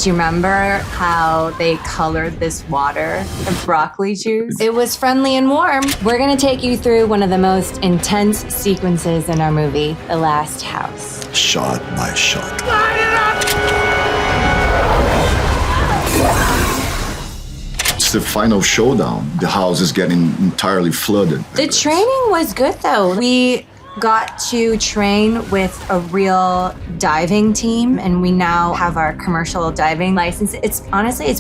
Do you remember how they colored this water of broccoli juice? It was friendly and warm. We're gonna take you through one of the most intense sequences in our movie, The Last House. Shot by shot. It's the final showdown. The house is getting entirely flooded. The training was good though. We got to train with a real diving team, and we now have our commercial diving license. It's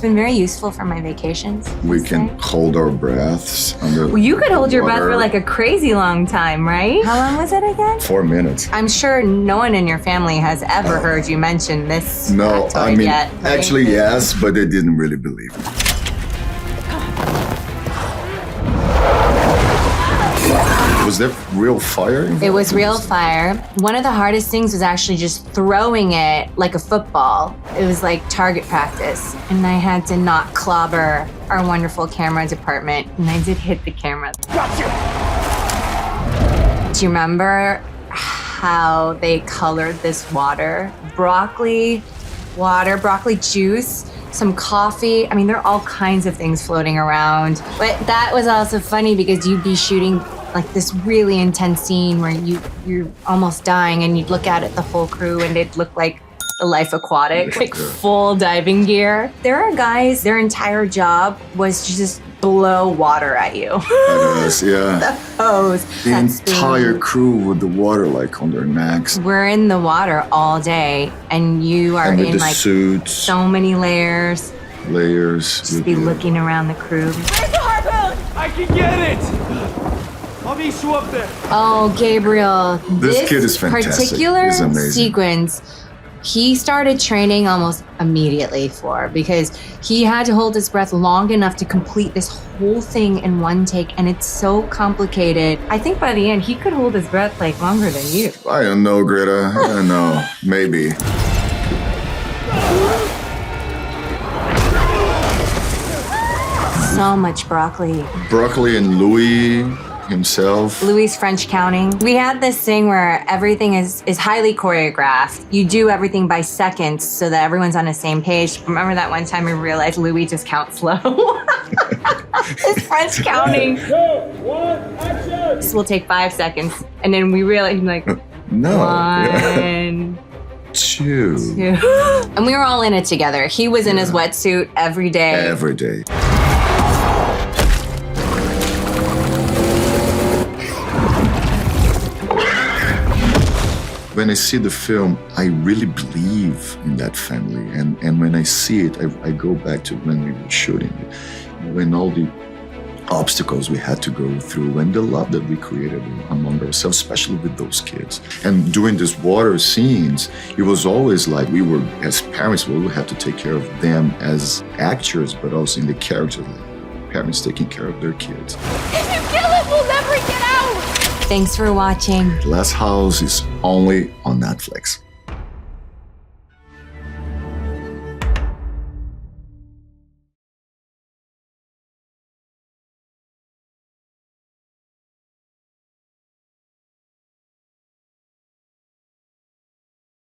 been very useful for my vacations. We can hold our breaths under Well, you could hold your breath water. for like a crazy long time, right? How long was it again? 4 minutes. I'm sure no one in your family has ever heard you mention this No, factoid I mean, yet, right? actually yes, but they didn't really believe it. Was there real fire involved? It was real fire. One of the hardest things was actually just throwing it like a football. It was like target practice. And I had to not clobber our wonderful camera department. And I did hit the camera. Gotcha! Do you remember how they colored this water? Broccoli water, broccoli juice, some coffee. I mean, there are all kinds of things floating around. But that was also funny because you'd be shooting like this really intense scene where you're almost dying, and you'd look at it, the whole crew, and it'd look like the Life Aquatic, like full diving gear. There are guys, their entire job was to just blow water at you. Yes, yeah. The hose. The That's entire crew with the water like on their necks. We're in the water all day, and you are And with in the like suits, so many layers. layers. Just be looking around the crew. Where's the harpoon? I can get it! I'll meet you up there. Oh, Gabriel, This kid is fantastic. particular He's amazing. sequence, he started training almost immediately for, because he had to hold his breath long enough to complete this whole thing in one take, and it's so complicated. I think by the end, he could hold his breath like longer than you. I don't know, Greta. I don't know. Maybe. So much broccoli. Broccoli and Louis himself. Louis French counting. We had this thing where everything is highly choreographed. You do everything by seconds so that everyone's on the same page. Remember that one time we realized Louis just counts slow? His French counting. 2, 1, action! This will take 5 seconds. And then we realized like, No. Yeah. 1, Two. 2. And we were all in it together. He was in his wetsuit every day. Every day. When I see the film, I really believe in that family. And when I see it, I go back to when we were shooting it. When all the obstacles we had to go through and the love that we created among ourselves, especially with those kids. And during these water scenes, it was always like we were, as parents, we would have to take care of them as actors, but also in the characters, like parents taking care of their kids. If you kill it, we'll never get out! Thanks for watching. The Last House is only on Netflix.